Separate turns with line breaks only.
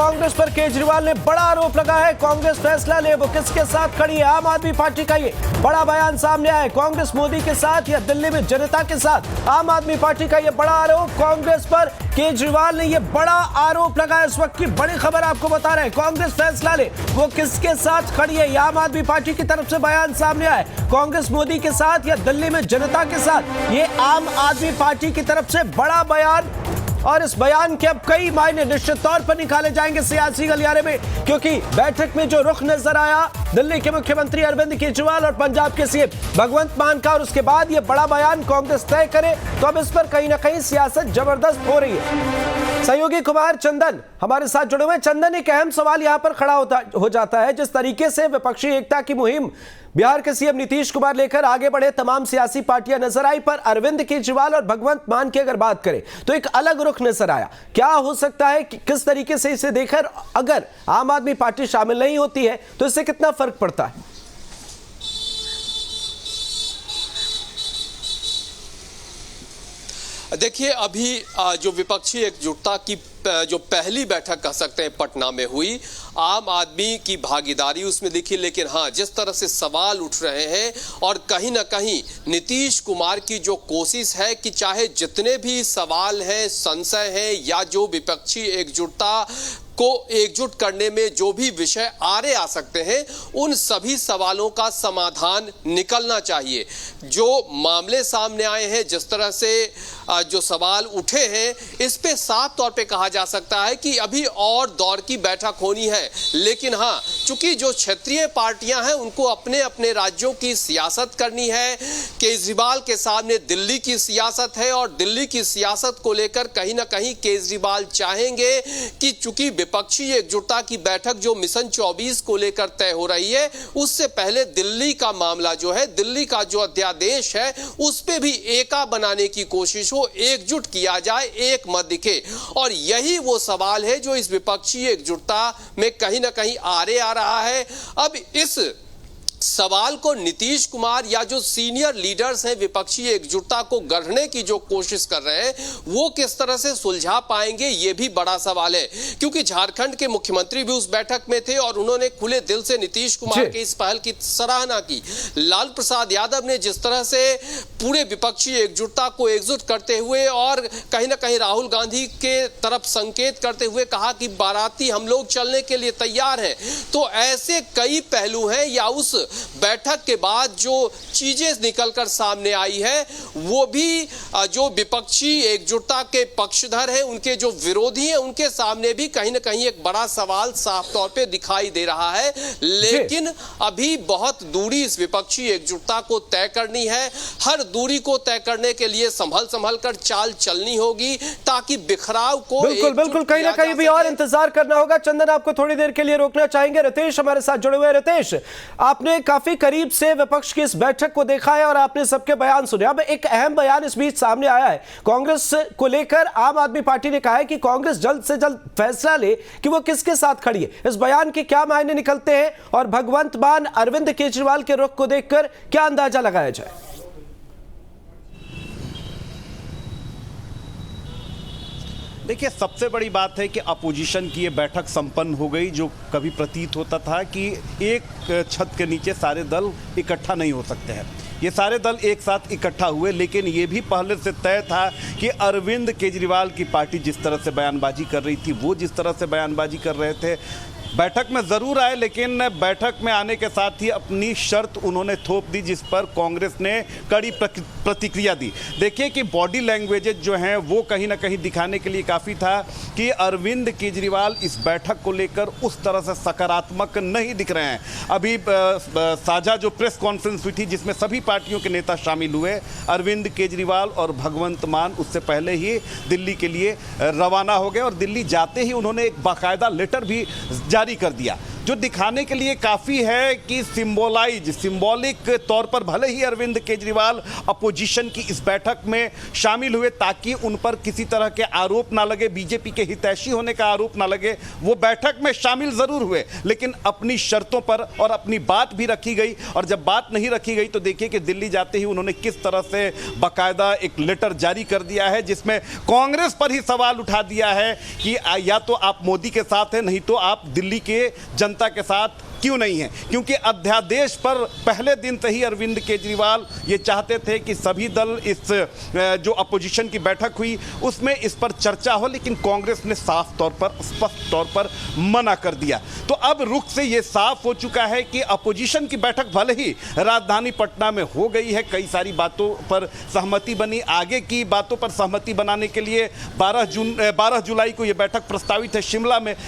कांग्रेस पर केजरीवाल ने बड़ा आरोप लगाया है। कांग्रेस फैसला ले वो किसके साथ खड़ी है। आम आदमी पार्टी का ये बड़ा बयान सामने आया है। कांग्रेस मोदी के साथ या दिल्ली में जनता के साथ। आम आदमी पार्टी का ये बड़ा आरोप कांग्रेस पर केजरीवाल ने ये बड़ा आरोप लगाया। इस वक्त की बड़ी खबर आपको बता रहे हैं। कांग्रेस फैसला ले वो किसके साथ खड़ी है। आम आदमी पार्टी की तरफ से बयान सामने आया है। कांग्रेस मोदी के साथ या दिल्ली में जनता के साथ। ये आम आदमी पार्टी की तरफ से बड़ा बयान, और इस बयान के अब कई मायने निश्चित तौर पर निकाले जाएंगे सियासी गलियारे में, क्योंकि बैठक में जो रुख नजर आया दिल्ली के मुख्यमंत्री अरविंद केजरीवाल और पंजाब के सीएम भगवंत मान का, और उसके बाद ये बड़ा बयान कांग्रेस तय करे, तो अब इस पर कहीं ना कहीं सियासत जबरदस्त हो रही है। सहयोगी कुमार चंदन हमारे साथ जुड़े हुए। चंदन, एक अहम सवाल यहां पर खड़ा हो जाता है। जिस तरीके से विपक्षी एकता की मुहिम बिहार के सीएम नीतीश कुमार लेकर आगे बढ़े, तमाम सियासी पार्टियां नजर आई, पर अरविंद केजरीवाल और भगवंत मान की अगर बात करें तो एक अलग रुख नजर आया। क्या हो सकता है कि किस तरीके से इसे देखकर अगर आम आदमी पार्टी शामिल नहीं होती है तो इससे कितना फर्क पड़ता है?
देखिए, अभी जो विपक्षी एकजुटता की जो पहली बैठक कह सकते हैं पटना में हुई, आम आदमी की भागीदारी उसमें दिखी, लेकिन हाँ, जिस तरह से सवाल उठ रहे हैं और कहीं ना कहीं नीतीश कुमार की जो कोशिश है कि चाहे जितने भी सवाल हैं, संशय हैं, या जो विपक्षी एकजुटता को एकजुट करने में जो भी विषय आड़े आ सकते हैं, उन सभी सवालों का समाधान निकलना चाहिए। जो मामले सामने आए हैं, जिस तरह से जो सवाल उठे हैं, इस पे साफ तौर पे कहा जा सकता है कि अभी और दौर की बैठक होनी है। लेकिन हाँ, चूंकि जो क्षेत्रीय पार्टियां हैं उनको अपने अपने राज्यों की सियासत करनी है, केजरीवाल के सामने दिल्ली की सियासत है, और दिल्ली की सियासत को लेकर कहीं ना कहीं केजरीवाल चाहेंगे कि चूंकि विपक्षी एकजुटता की बैठक जो मिशन 24 को लेकर तय हो रही है, उससे पहले दिल्ली का मामला जो है, दिल्ली का जो अध्यादेश है, उस पे भी एका बनाने की कोशिश हो, एकजुट किया जाए, एक मत दिखे। और यही वो सवाल है जो इस विपक्षी एकजुटता में कहीं ना कहीं आड़े आ रहा है। अब इस सवाल को नीतीश कुमार या जो सीनियर लीडर्स हैं विपक्षी एकजुटता को गढ़ने की जो कोशिश कर रहे हैं, वो किस तरह से सुलझा पाएंगे, ये भी बड़ा सवाल है। क्योंकि झारखंड के मुख्यमंत्री भी उस बैठक में थे और उन्होंने खुले दिल से नीतीश कुमार के इस पहल की सराहना की। लालू प्रसाद यादव ने जिस तरह से पूरे विपक्षी एकजुटता को एकजुट करते हुए और कहीं ना कहीं राहुल गांधी के तरफ संकेत करते हुए कहा कि बाराती हम लोग चलने के लिए तैयार हैं, तो ऐसे कई पहलू हैं। या उस बैठक के बाद जो चीजें निकलकर सामने आई है, वो भी जो विपक्षी एकजुटता के पक्षधर हैं, उनके जो विरोधी हैं, उनके सामने भी कहीं ना कहीं एक बड़ा सवाल साफ तौर पे दिखाई दे रहा है। लेकिन अभी बहुत दूरी इस विपक्षी एकजुटता को तय करनी है। हर दूरी को तय करने के लिए संभल कर चाल चलनी होगी, ताकि बिखराव को
बिल्कुल कहीं ना कहीं भी और इंतजार करना होगा। चंदन, आपको थोड़ी देर के लिए रोकना चाहेंगे। रितेश हमारे साथ जुड़े हुए। रितेश, आपने काफी करीब से विपक्ष की इस बैठक को देखा है और आपने सबके बयान सुने। अब एक अहम बयान इस बीच सामने आया है कांग्रेस को लेकर। आम आदमी पार्टी ने कहा है कि कांग्रेस जल्द से जल्द फैसला ले कि वो किसके साथ खड़ी है। इस बयान के क्या मायने निकलते हैं और भगवंत मान अरविंद केजरीवाल के रुख को देखकर क्या अंदाजा लगाया जाए?
देखिए, सबसे बड़ी बात है कि अपोजिशन की ये बैठक संपन्न हो गई। जो कभी प्रतीत होता था कि एक छत के नीचे सारे दल इकट्ठा नहीं हो सकते हैं, ये सारे दल एक साथ इकट्ठा हुए। लेकिन ये भी पहले से तय था कि अरविंद केजरीवाल की पार्टी जिस तरह से बयानबाजी कर रही थी, वो जिस तरह से बयानबाजी कर रहे थे, बैठक में ज़रूर आए, लेकिन बैठक में आने के साथ ही अपनी शर्त उन्होंने थोप दी, जिस पर कांग्रेस ने कड़ी प्रतिक्रिया दी। देखिए कि बॉडी लैंग्वेजेज जो हैं वो कहीं ना कहीं दिखाने के लिए काफ़ी था कि अरविंद केजरीवाल इस बैठक को लेकर उस तरह से सकारात्मक नहीं दिख रहे हैं। अभी साझा जो प्रेस कॉन्फ्रेंस हुई थी, जिसमें सभी पार्टियों के नेता शामिल हुए, अरविंद केजरीवाल और भगवंत मान उससे पहले ही दिल्ली के लिए रवाना हो गए, और दिल्ली जाते ही उन्होंने एक बाकायदा लेटर भी जारी कर दिया। जो दिखाने के लिए काफ़ी है कि सिंबॉलिक तौर पर भले ही अरविंद केजरीवाल अपोजिशन की इस बैठक में शामिल हुए ताकि उन पर किसी तरह के आरोप ना लगे, बीजेपी के हितैषी होने का आरोप ना लगे, वो बैठक में शामिल जरूर हुए लेकिन अपनी शर्तों पर और अपनी बात भी रखी गई। और जब बात नहीं रखी गई तो देखिए कि दिल्ली जाते ही उन्होंने किस तरह से बाकायदा एक लेटर जारी कर दिया है जिसमें कांग्रेस पर ही सवाल उठा दिया है कि या तो आप मोदी के साथ हैं, नहीं तो आप दिल्ली के जनता के साथ क्यों नहीं है। क्योंकि अध्यादेश पर पहले दिन से ही अरविंद केजरीवाल ये चाहते थे कि सभी दल इस जो अपोजिशन की बैठक हुई उसमें इस पर चर्चा हो, लेकिन कांग्रेस ने साफ तौर पर, स्पष्ट तौर पर मना कर दिया। तो अब रुख से ये साफ हो चुका है कि अपोजिशन की बैठक भले ही राजधानी पटना में हो गई है, कई सारी बातों पर सहमति बनी, आगे की बातों पर सहमति बनाने के लिए 12 जुलाई को यह बैठक प्रस्तावित है शिमला में,